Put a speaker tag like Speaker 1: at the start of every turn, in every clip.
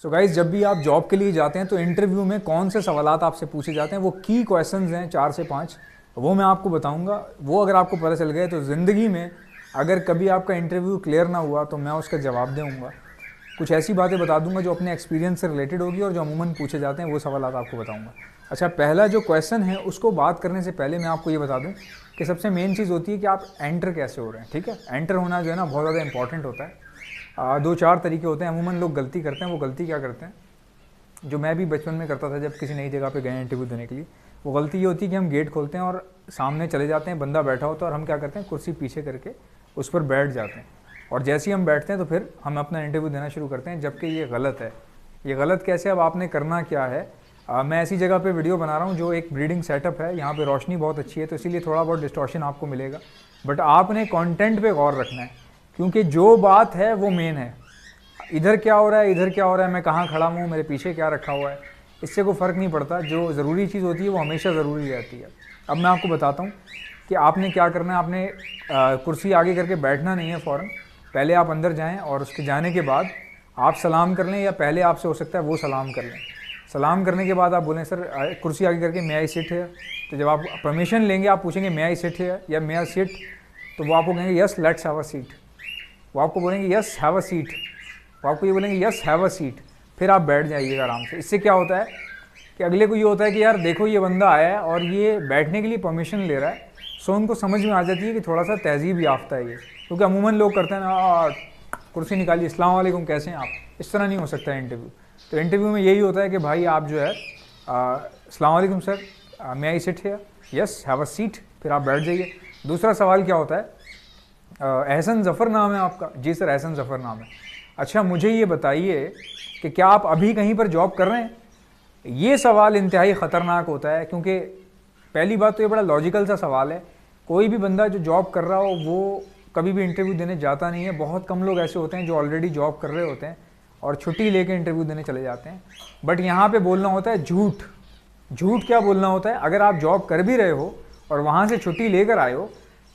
Speaker 1: So guys, जब भी आप जॉब के लिए जाते हैं तो इंटरव्यू में कौन से सवालात आपसे पूछे जाते हैं, वो की क्वेश्चंस हैं 4 से 5, वो मैं आपको बताऊंगा। वो अगर आपको पता चल गया तो ज़िंदगी में अगर कभी आपका इंटरव्यू क्लियर ना हुआ तो मैं उसका जवाब दूंगा। कुछ ऐसी बातें बता दूंगा जो अपने एक्सपीरियंस से रिलेटेड होगी और जो अमूमन पूछे जाते हैं वो सवालात आपको बताऊंगा। अच्छा, पहला जो क्वेश्चन है उसको बात करने से पहले मैं आपको ये बता दूं कि सबसे मेन चीज़ होती है कि आप एंटर कैसे हो रहे हैं। ठीक है, एंटर होना जो है ना बहुत ज़्यादा इंपॉर्टेंट होता है। 2-4 तरीके होते हैं अमूमन लोग गलती करते हैं। वो गलती क्या करते हैं, जो मैं भी बचपन में करता था जब किसी नई जगह पे गए इंटरव्यू देने के लिए, वो गलती ये होती है कि हम गेट खोलते हैं और सामने चले जाते हैं, बंदा बैठा होता है और हम क्या करते हैं, कुर्सी पीछे करके उस पर बैठ जाते हैं और जैसे ही हम बैठते हैं तो फिर हम अपना इंटरव्यू देना शुरू करते हैं, जबकि ये गलत है। ये गलत कैसे, अब आपने करना क्या है, मैं ऐसी जगह पे वीडियो बना रहा हूँ जो एक ब्रीडिंग सेटअप है, यहाँ पे रोशनी बहुत अच्छी है तो इसीलिए थोड़ा बहुत डिस्टॉर्शन आपको मिलेगा, बट आपने कंटेंट पे गौर रखना है क्योंकि जो बात है वो मेन है। इधर क्या हो रहा है, इधर क्या हो रहा है, मैं कहाँ खड़ा हूँ, मेरे पीछे क्या रखा हुआ है, इससे कोई फ़र्क नहीं पड़ता। जो ज़रूरी चीज़ होती है वो हमेशा ज़रूरी रहती है। अब मैं आपको बताता हूँ कि आपने क्या करना है। आपने कुर्सी आगे करके बैठना नहीं है फ़ौरन, पहले आप अंदर जाएं और उसके जाने के बाद आप सलाम कर लें, या पहले आपसे हो सकता है वो सलाम कर लें। सलाम करने के बाद आप बोलें सर कुर्सी आगे करके मे आई सिट है। तो जब आप परमिशन लेंगे आप पूछेंगे मे आई सिट है या मे आई सिट, तो वो आपको कहेंगे yes let's have a seat. वो आपको बोलेंगे यस हैव अ सीट, वो आपको ये बोलेंगे यस हैव अ सीट, फिर आप बैठ जाइएगा आराम से। इससे क्या होता है कि अगले को ये होता है कि यार देखो ये बंदा आया है और ये बैठने के लिए परमिशन ले रहा है, सो उनको समझ में आ जाती है कि थोड़ा सा तहजीब याफ्ता है ये। क्योंकि अमूमन लोग करते हैं ना, कुर्सी निकालिए अस्सलाम वालेकुम कैसे हैं आप, इस तरह नहीं हो सकता है इंटरव्यू। तो इंटरव्यू में यही होता है कि भाई आप जो है अस्सलाम वालेकुम sir may I sit here, yes have a seat, फिर आप बैठ जाइए। दूसरा सवाल क्या होता है, एहसन ज़फ़र नाम है आपका, जी सर एहसन ज़फ़र नाम है। अच्छा मुझे ये बताइए कि क्या आप अभी कहीं पर जॉब कर रहे हैं। ये सवाल इंतहाई ख़तरनाक होता है क्योंकि पहली बात तो ये बड़ा लॉजिकल सा सवाल है। कोई भी बंदा जो जॉब कर रहा हो वो कभी भी इंटरव्यू देने जाता नहीं है। बहुत कम लोग ऐसे होते हैं जो ऑलरेडी जॉब कर रहे होते हैं और छुट्टी लेके इंटरव्यू देने चले जाते हैं। बट यहाँ पे बोलना होता है झूठ। झूठ क्या बोलना होता है, अगर आप जॉब कर भी रहे हो और वहाँ से छुट्टी लेकर आए हो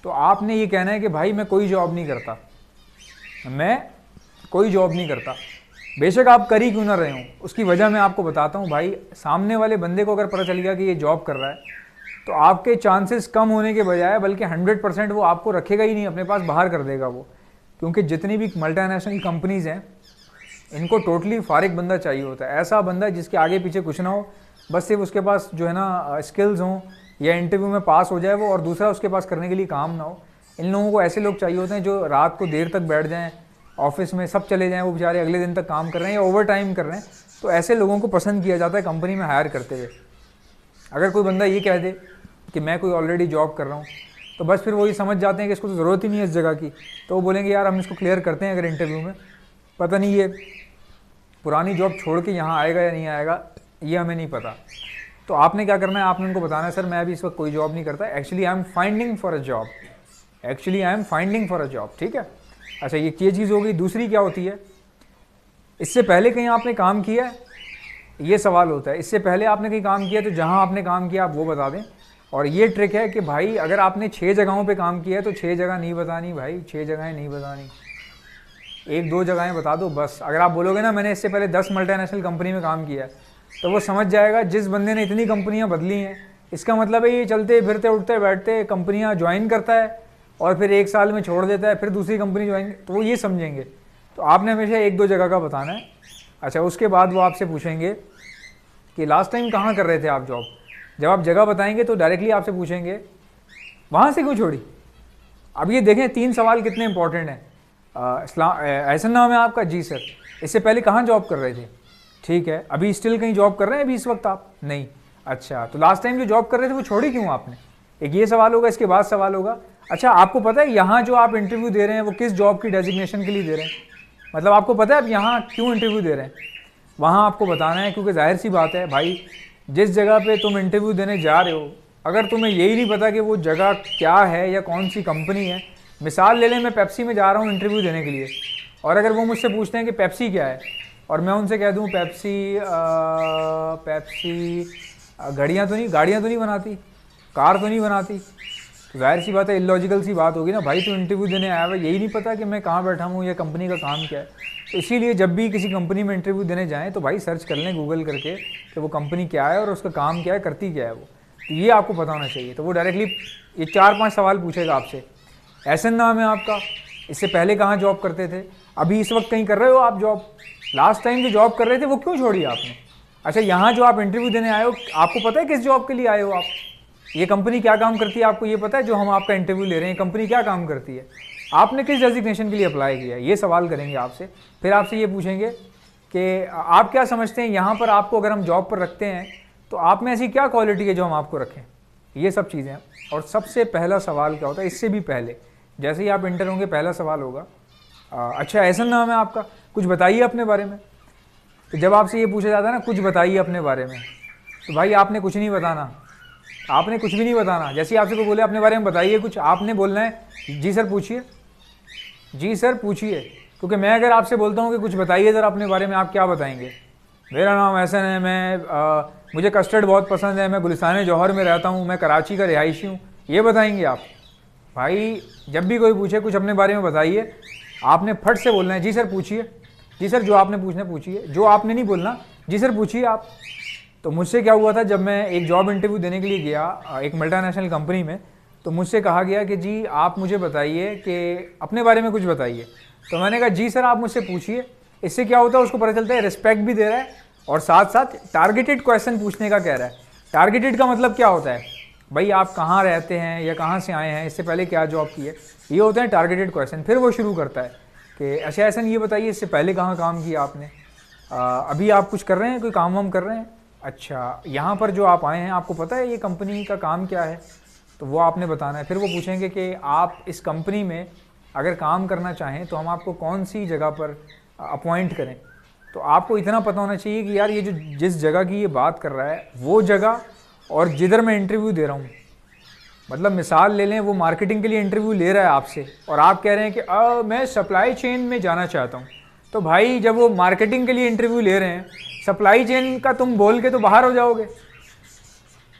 Speaker 1: तो आपने ये कहना है कि भाई मैं कोई जॉब नहीं करता, मैं कोई जॉब नहीं करता। बेशक आप कर ही क्यों ना रहे हो, उसकी वजह मैं आपको बताता हूँ। भाई सामने वाले बंदे को अगर पता चल गया कि ये जॉब कर रहा है तो आपके चांसेस कम होने के बजाय बल्कि 100% वो आपको रखेगा ही नहीं, अपने पास बाहर कर देगा वो। क्योंकि जितनी भी मल्टीनेशनल कंपनीज़ हैं इनको टोटली फारिग बंदा चाहिए होता है, ऐसा बंदा जिसके आगे पीछे कुछ ना हो, बस सिर्फ उसके पास जो है ना स्किल्स हों या इंटरव्यू में पास हो जाए वो, और दूसरा उसके पास करने के लिए काम ना हो। इन लोगों को ऐसे लोग चाहिए होते हैं जो रात को देर तक बैठ जाएँ, ऑफिस में सब चले जाएं, वो बेचारे अगले दिन तक काम कर रहे हैं या ओवर टाइम कर रहे हैं, तो ऐसे लोगों को पसंद किया जाता है कंपनी में हायर करते हुए। अगर कोई बंदा ये कह दे कि मैं कोई ऑलरेडी जॉब कर रहा हूँ तो बस फिर वो ये समझ जाते हैं कि इसको तो ज़रूरत ही नहीं है इस जगह की, तो वो बोलेंगे यार हम इसको क्लियर करते हैं अगर इंटरव्यू में, पता नहीं ये पुरानी जॉब छोड़ के यहाँ आएगा या नहीं आएगा, ये हमें नहीं पता। तो आपने क्या करना है, आपने उनको बताना है सर मैं अभी इस वक्त कोई जॉब नहीं करता, actually I am finding for a job, actually I am finding for a job. ठीक है, अच्छा ये चीज़ हो गई। दूसरी क्या होती है, इससे पहले कहीं आपने काम किया है, ये सवाल होता है, इससे पहले आपने कहीं काम किया तो जहां आपने काम किया आप वो बता दें। और ये ट्रिक है कि भाई अगर आपने 6 जगहों पे काम किया है तो 6 जगह नहीं बतानी भाई, 6 जगहें नहीं बतानी, 1-2 जगहें बता दो बस। अगर आप बोलोगे ना मैंने इससे पहले 10 मल्टीनेशनल कंपनी में काम किया है, तो वो समझ जाएगा जिस बंदे ने इतनी कंपनियाँ बदली हैं इसका मतलब है ये चलते फिरते उठते बैठते कंपनियाँ ज्वाइन करता है और फिर 1 साल में छोड़ देता है, फिर दूसरी कंपनी ज्वाइन, तो वो ये समझेंगे। तो आपने हमेशा 1-2 जगह का बताना है। अच्छा उसके बाद वो आपसे पूछेंगे कि लास्ट टाइम कहाँ कर रहे थे आप जॉब। जब आप जगह बताएंगे तो डायरेक्टली आपसे पूछेंगे वहाँ से क्यों छोड़ी। अब ये देखें 3 सवाल कितने इंपॉर्टेंट हैं। ऐसा नाम है आपका, जी सर। इससे पहले कहाँ जॉब कर रहे थे, ठीक है, अभी स्टिल कहीं जॉब कर रहे हैं अभी इस वक्त आप, नहीं, अच्छा तो लास्ट टाइम जो जॉब कर रहे थे वो छोड़ी क्यों आपने। एक ये सवाल होगा, इसके बाद सवाल होगा अच्छा आपको पता है यहाँ जो आप इंटरव्यू दे रहे हैं वो किस जॉब की डेजिग्नेशन के लिए दे रहे हैं, मतलब आपको पता है आप यहाँ क्यों इंटरव्यू दे रहे हैं। वहाँ आपको बताना है क्योंकि जाहिर सी बात है भाई जिस जगह पे तुम इंटरव्यू देने जा रहे हो अगर तुम्हें यही नहीं पता कि वो जगह क्या है या कौन सी कंपनी है। मिसाल ले लें मैं पेप्सी में जा रहा हूँ इंटरव्यू देने के लिए, और अगर वो मुझसे पूछते हैं कि पेप्सी क्या है और मैं उनसे कह दूँ पेप्सी गाड़ियाँ तो नहीं बनाती, कार तो नहीं बनाती, जाहिर सी बात है, इलॉजिकल सी बात होगी ना भाई, तो इंटरव्यू देने आया हुआ, यही नहीं पता कि मैं कहाँ बैठा हूँ या कंपनी का काम क्या है। तो इसीलिए जब भी किसी कंपनी में इंटरव्यू देने जाएँ तो भाई सर्च कर लें गूगल करके कि वो कंपनी क्या है और उसका काम क्या है, करती क्या है वो, तो ये आपको पता होना चाहिए। तो वो डायरेक्टली ये 4-5 सवाल पूछेगा आपसे। एहसन नाम है आपका, इससे पहले कहाँ जॉब करते थे, अभी इस वक्त कहीं कर रहे हो आप जॉब, लास्ट टाइम जो जॉब कर रहे थे वो क्यों छोड़ी आपने। अच्छा, यहाँ जो आप इंटरव्यू देने आए हो, आपको पता है किस जॉब के लिए आए हो आप, ये कंपनी क्या काम करती है आपको ये पता है, जो हम आपका इंटरव्यू ले रहे हैं कंपनी क्या काम करती है, आपने किस डेजिग्नेशन के लिए अप्लाई किया है, ये सवाल करेंगे आपसे। फिर आपसे ये पूछेंगे कि आप क्या समझते हैं यहाँ पर आपको अगर हम जॉब पर रखते हैं तो आप में ऐसी क्या क्वालिटी है जो हम आपको रखें, ये सब चीज़ें। और सबसे पहला सवाल क्या होता है, इससे भी पहले जैसे ही आप इंटर होंगे पहला सवाल होगा, अच्छा एहसन नाम है आपका, कुछ बताइए अपने बारे में। तो जब आपसे ये पूछा जाता है ना कुछ बताइए अपने बारे में, तो भाई आपने कुछ नहीं बताना, आपने कुछ भी नहीं बताना। जैसे ही आपसे कोई बोले अपने बारे में बताइए कुछ, आपने बोलना है जी सर पूछिए, जी सर पूछिए। क्योंकि मैं अगर आपसे बोलता हूँ कि कुछ बताइए ज़रा अपने बारे में, आप क्या बताएंगे, मेरा नाम एहसन है, मैं मुझे कस्टर्ड बहुत पसंद है, मैं गुलिस्तान जौहर में रहता हूँ, मैं कराची का रिहायशी हूँ, ये बताएंगे आप। भाई जब भी कोई पूछे कुछ अपने बारे में बताइए, आपने फट से बोलना है जी सर पूछिए, जी सर जो आपने पूछना पूछिए, जो आपने नहीं बोलना जी सर पूछिए आप। तो मुझसे क्या हुआ था, जब मैं एक जॉब इंटरव्यू देने के लिए गया एक मल्टीनेशनल कंपनी में, तो मुझसे कहा गया कि जी आप मुझे बताइए कि अपने बारे में कुछ बताइए। तो मैंने कहा जी सर आप मुझसे पूछिए। इससे क्या होता है, उसको पता चलता है रिस्पेक्ट भी दे रहा है और साथ साथ टारगेटेड क्वेश्चन पूछने का कह रहा है। टारगेटेड का मतलब क्या होता है, भाई आप कहाँ रहते हैं या कहाँ से आए हैं, इससे पहले क्या जॉब की है, ये होते हैं टारगेटेड क्वेश्चन। फिर वो शुरू करता है कि अच्छा ऐसा ये बताइए इससे पहले कहाँ काम किया आपने, अभी आप कुछ कर रहे हैं, कोई काम वाम कर रहे हैं, अच्छा यहाँ पर जो आप आए हैं आपको पता है ये कंपनी का काम क्या है, तो वो आपने बताना है। फिर वो पूछेंगे कि आप इस कंपनी में अगर काम करना चाहें तो हम आपको कौन सी जगह पर अपॉइंट करें। तो आपको इतना पता होना चाहिए कि यार ये जो जिस जगह की ये बात कर रहा है वो जगह और जिधर मैं इंटरव्यू दे रहा हूँ, मतलब मिसाल ले लें वो मार्केटिंग के लिए इंटरव्यू ले रहा है आपसे और आप कह रहे हैं कि मैं सप्लाई चेन में जाना चाहता हूँ। तो भाई जब वो मार्केटिंग के लिए इंटरव्यू ले रहे हैं, सप्लाई चेन का तुम बोल के तो बाहर हो जाओगे,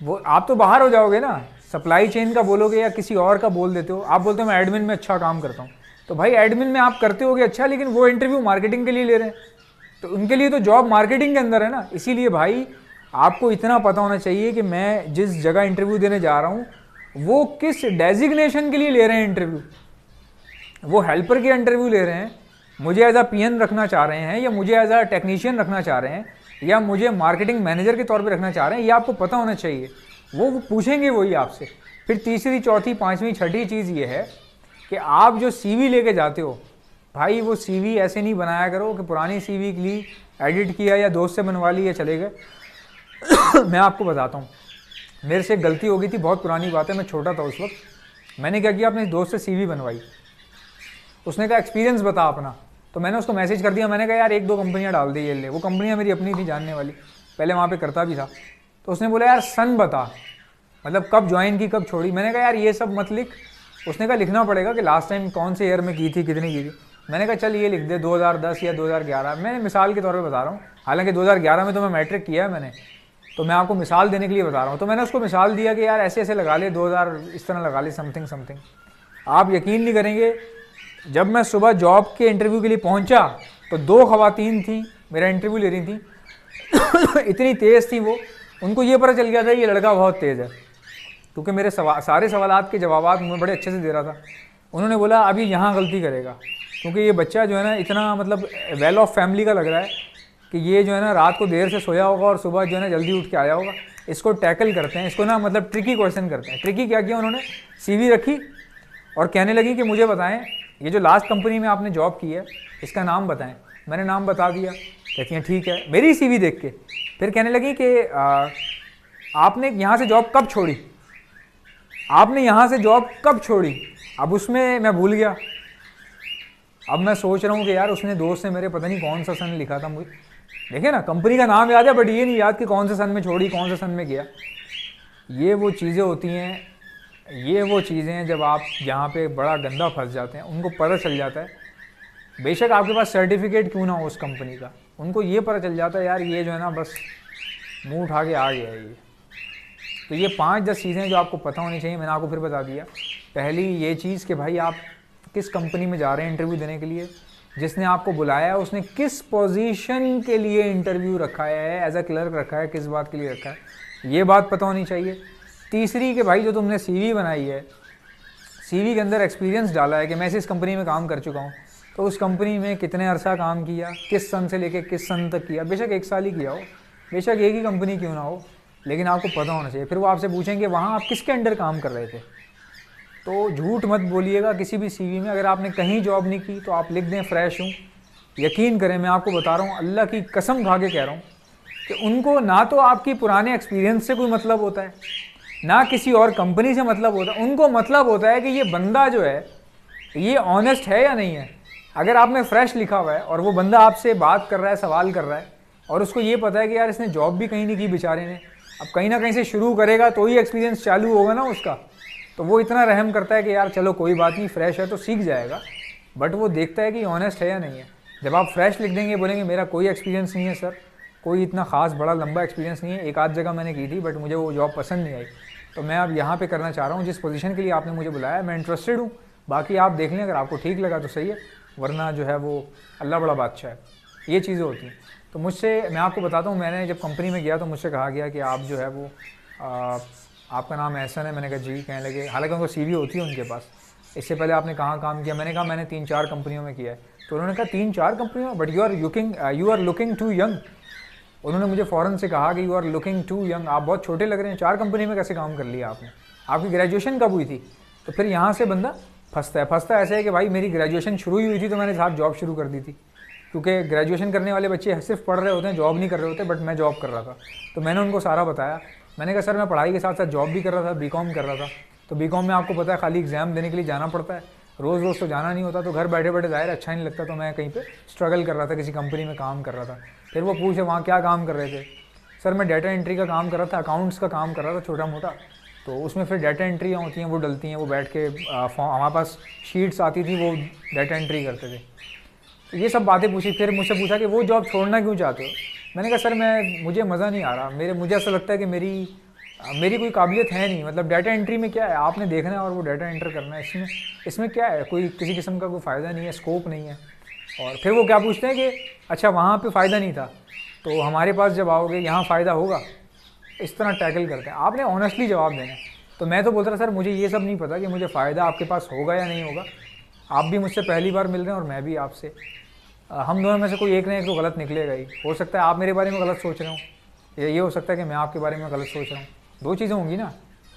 Speaker 1: वो आप तो बाहर हो जाओगे ना। सप्लाई चेन का बोलोगे या किसी और का बोल देते हो, आप बोलते हो मैं एडमिन में अच्छा काम करता हूँ, तो भाई एडमिन में आप करते होगे अच्छा, लेकिन वो इंटरव्यू मार्केटिंग के लिए ले रहे हैं, तो उनके लिए तो जॉब मार्केटिंग के अंदर है ना। इसीलिए भाई आपको इतना पता होना चाहिए कि मैं जिस जगह इंटरव्यू देने जा रहा हूँ वो किस डेजिग्नेशन के लिए ले रहे हैं इंटरव्यू, वो हेल्पर के इंटरव्यू ले रहे हैं, मुझे एज अ पीएन रखना चाह रहे हैं या मुझे एज अ टेक्नीशियन रखना चाह रहे हैं या मुझे मार्केटिंग मैनेजर के तौर पे रखना चाह रहे हैं, ये आपको पता होना चाहिए। वो पूछेंगे वही आपसे। फिर तीसरी चौथी पांचवी छठी चीज़ ये है कि आप जो सीवी लेके जाते हो, भाई वो सीवी ऐसे नहीं बनाया करो कि पुरानी सीवी के लिए एडिट किया या दोस्त से बनवा ली या चले गए। मैं आपको बताता हूँ, मेरे से गलती हो गई थी, बहुत पुरानी बात है, मैं छोटा था उस वक्त। मैंने क्या किया, अपने दोस्त से सीवी बनवाई, उसने कहा एक्सपीरियंस बता अपना, तो मैंने उसको मैसेज कर दिया, मैंने कहा यार 1-2 कंपनियां डाल दी ये ले, वो कंपनियां मेरी अपनी थी जानने वाली, पहले वहाँ पे करता भी था। तो उसने बोला यार सन बता, मतलब कब ज्वाइन की कब छोड़ी। मैंने कहा यार ये सब मत लिख। उसने कहा लिखना पड़ेगा कि लास्ट टाइम कौन से ईयर में की थी, कितनी की थी। मैंने कहा चल ये लिख दे 2010 या 2011, मैं मिसाल के तौर पर बता रहा हूँ, हालांकि 2011 में तो मैं मैट्रिक किया है मैंने, तो मैं आपको मिसाल देने के लिए बता रहा हूँ। तो मैंने उसको मिसाल दिया कि यार ऐसे ऐसे लगा ले 2000 इस तरह लगा ले समथिंग समथिंग। आप यकीन नहीं करेंगे, जब मैं सुबह जॉब के इंटरव्यू के लिए पहुंचा तो 2 खवातीन थी मेरा इंटरव्यू ले रही थी। इतनी तेज़ थी वो, उनको ये पता चल गया था ये लड़का बहुत तेज़ है, क्योंकि मेरे सारे सवालात के जवाब मैं बड़े अच्छे से दे रहा था। उन्होंने बोला अभी यहाँ गलती करेगा, क्योंकि ये बच्चा जो है ना इतना मतलब वेल ऑफ फैमिली का लग रहा है कि ये जो है ना रात को देर से सोया होगा और सुबह जो है ना जल्दी उठ के आया होगा। इसको टैकल करते हैं, इसको ना मतलब ट्रिकी क्वेश्चन करते हैं। ट्रिकी क्या किया उन्होंने, सीवी रखी और कहने लगी कि मुझे बताएं ये जो लास्ट कंपनी में आपने जॉब की है इसका नाम बताएं। मैंने नाम बता दिया, कहती हैं ठीक है, मेरी सीवी देख के। फिर कहने लगी कि आपने यहाँ से जॉब कब छोड़ी, आपने यहाँ से जॉब कब छोड़ी। अब उसमें मैं भूल गया, अब मैं सोच रहा हूँ कि यार उसने दोस्त से मेरे पता नहीं कौन सा सन लिखा था, मुझे देखिए ना कंपनी का नाम याद है बट ये नहीं याद कि कौन से सन में छोड़ी कौन से सन में किया। ये वो चीज़ें होती हैं, ये वो चीज़ें हैं जब आप यहाँ पे बड़ा गंदा फंस जाते हैं। उनको पता चल जाता है, बेशक आपके पास सर्टिफिकेट क्यों ना हो उस कंपनी का, उनको ये पता चल जाता है यार ये जो है ना बस मुंह उठा के आ गया है ये। तो ये 5-10 चीज़ें जो आपको पता होनी चाहिए, मैंने आपको फिर बता दिया। पहली ये चीज़ कि भाई आप किस कंपनी में जा रहे हैं इंटरव्यू देने के लिए, जिसने आपको बुलाया है उसने किस पोजीशन के लिए इंटरव्यू रखा है, एज अ क्लर्क रखा है, किस बात के लिए रखा है, ये बात पता होनी चाहिए। तीसरी कि भाई जो तुमने सीवी बनाई है, सीवी के अंदर एक्सपीरियंस डाला है कि मैं इस कंपनी में काम कर चुका हूँ, तो उस कंपनी में कितने अरसा काम किया, किस सन से लेके किस सन तक किया। बेशक 1 साल ही किया हो, बेशक एक ही कंपनी क्यों ना हो, लेकिन आपको पता होना चाहिए। फिर वो आपसे पूछेंगे वहाँ आप किसके अंडर काम कर रहे थे, तो झूठ मत बोलिएगा किसी भी सीवी में। अगर आपने कहीं जॉब नहीं की तो आप लिख दें फ्रेश हूँ। यकीन करें, मैं आपको बता रहा हूँ, अल्लाह की कसम खा के कह रहा हूँ कि उनको ना तो आपकी पुराने एक्सपीरियंस से कोई मतलब होता है, ना किसी और कंपनी से मतलब होता है। उनको मतलब होता है कि ये बंदा जो है ये ऑनेस्ट है या नहीं है। अगर आपने फ्रेश लिखा हुआ है और वो बंदा आपसे बात कर रहा है, सवाल कर रहा है, और उसको ये पता है कि यार इसने जॉब भी कहीं नहीं की बेचारे ने, अब कहीं ना कहीं से शुरू करेगा तो ही एक्सपीरियंस चालू होगा ना उसका, तो वो इतना रहम करता है कि यार चलो कोई बात नहीं, फ्रेश है तो सीख जाएगा। बट वो देखता है कि ऑनेस्ट है या नहीं है। जब आप फ्रेश लिख देंगे, बोलेंगे मेरा कोई एक्सपीरियंस नहीं है सर, कोई इतना खास बड़ा लंबा एक्सपीरियंस नहीं है, 1 आध जगह मैंने की थी बट मुझे वो जॉब पसंद नहीं आई, तो मैं अब यहाँ पे करना चाह रहा हूँ जिस पोजीशन के लिए आपने मुझे बुलाया, मैं इंटरेस्टेड हूँ। बाकी आप देख लें, अगर आपको ठीक लगा तो सही है, वरना जो है वो अल्लाह बड़ा बादशाह है। ये चीज़ें होती हैं। तो मुझसे, मैं आपको बताता हूँ, मैंने जब कंपनी में गया तो मुझसे कहा गया कि आप जो है वो आपका नाम एहसन है। मैंने कहा जी। कहने लगे, हालांकि उनको सीवी होती है उनके पास, इससे पहले आपने कहाँ काम किया। मैंने कहा मैंने 3-4 कंपनियों में किया है। तो उन्होंने कहा 3-4 कंपनियों, but you are looking too young. उन्होंने मुझे फ़ौरन से कहा कि you are looking too young, आप बहुत छोटे लग रहे हैं, 4 कंपनी में कैसे काम कर लिया आपने, आपकी ग्रेजुएशन कब हुई थी। तो फिर यहाँ से बंदा फंसता ऐसे है कि भाई मेरी ग्रेजुएशन शुरू ही हुई थी तो मैंने साथ जॉब शुरू कर दी थी, क्योंकि ग्रेजुएशन करने वाले बच्चे सिर्फ पढ़ रहे होते हैं, जॉब नहीं कर रहे होते। बट मैं जॉब कर रहा था, तो मैंने उनको सारा बताया। मैंने कहा सर मैं पढ़ाई के साथ साथ जॉब भी कर रहा था, बीकॉम कर रहा था। तो बीकॉम में आपको पता है खाली एग्जाम देने के लिए जाना पड़ता है, रोज़ रोज़ तो जाना नहीं होता, तो घर बैठे बैठे ज़ाहिर अच्छा नहीं लगता। तो मैं कहीं पे स्ट्रगल कर रहा था, किसी कंपनी में काम कर रहा था। फिर वो पूछे वहाँ क्या काम कर रहे थे। सर मैं डाटा एंट्री का काम कर रहा था, अकाउंट्स का काम कर रहा था छोटा मोटा। तो उसमें फिर डाटा एंट्रियाँ होती हैं, वो डलती हैं, वो बैठ के हमारे पास शीट्स आती थी, वो डाटा एंट्री करते थे। तो ये सब बातें पूछी। फिर मुझसे पूछा कि वो जॉब छोड़ना क्यों चाहते हो। मैंने कहा सर मुझे मज़ा नहीं आ रहा, मुझे ऐसा लगता है कि मेरी कोई काबिलियत है नहीं। मतलब डाटा एंट्री में क्या है, आपने देखना है और वो डाटा एंटर करना है, इसमें क्या है, कोई किसी किस्म का कोई फ़ायदा नहीं है, स्कोप नहीं है। और फिर वो क्या पूछते हैं कि अच्छा वहाँ पे फ़ायदा नहीं था तो हमारे पास जब आओगे यहाँ फ़ायदा होगा। इस तरह टैकल करते हैं। आपने ऑनेस्टली जवाब देना है। तो मैं तो बोलता था सर मुझे ये सब नहीं पता कि मुझे फ़ायदा आपके पास होगा या नहीं होगा। आप भी मुझसे पहली बार मिल रहे हैं और मैं भी आपसे, हम दोनों में से कोई एक ना एक तो गलत निकलेगा ही। हो सकता है आप मेरे बारे में गलत सोच रहे हो, या ये हो सकता है कि मैं आपके बारे में गलत सोच रहा हूँ। 2 चीज़ें होंगी ना,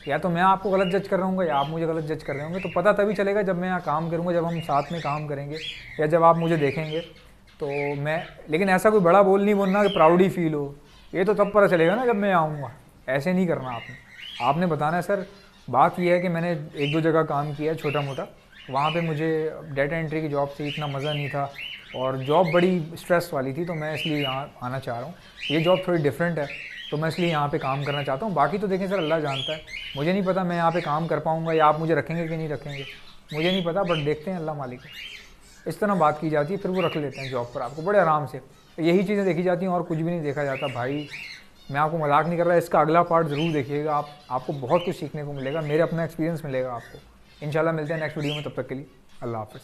Speaker 1: या तो मैं आपको गलत जज कर रहा हूँ या आप मुझे गलत जज कर रहे होंगे। तो पता तभी चलेगा जब मैं यहाँ काम करूँगा, जब हम साथ में काम करेंगे, या जब आप मुझे देखेंगे। तो मैं, लेकिन ऐसा कोई बड़ा बोल नहीं बोलना कि प्राउड ही फील हो, ये तो तब पता चलेगा ना जब मैं आऊँगा। ऐसे नहीं करना आपने बताना है सर बात यह है कि मैंने 1-2 जगह काम किया है छोटा मोटा, वहाँ पे मुझे डाटा एंट्री की जॉब से इतना मज़ा नहीं था और जॉब बड़ी स्ट्रेस वाली थी, तो मैं इसलिए यहाँ आना चाह रहा हूँ। ये जॉब थोड़ी डिफरेंट है तो मैं इसलिए यहाँ पे काम करना चाहता हूँ। बाकी तो देखें सर अल्लाह जानता है, मुझे नहीं पता मैं यहाँ पे काम कर पाऊँगा या आप मुझे रखेंगे कि नहीं रखेंगे, मुझे नहीं पता, बट देखते हैं, अल्लाह मालिक है। इस तरह बात की जाती है, फिर वो रख लेते हैं जॉब पर आपको बड़े आराम से। यही चीज़ें देखी जाती हैं और कुछ भी नहीं देखा जाता भाई। मैं आपको मजाक नहीं कर रहा, इसका अगला पार्ट ज़रूर देखिएगा, आपको बहुत कुछ सीखने को मिलेगा, मेरे अपना एक्सपीरियंस मिलेगा आपको। इंशाल्लाह मिलते हैं नेक्स्ट वीडियो में, तब तक के लिए अल्लाह हाफ़िज़।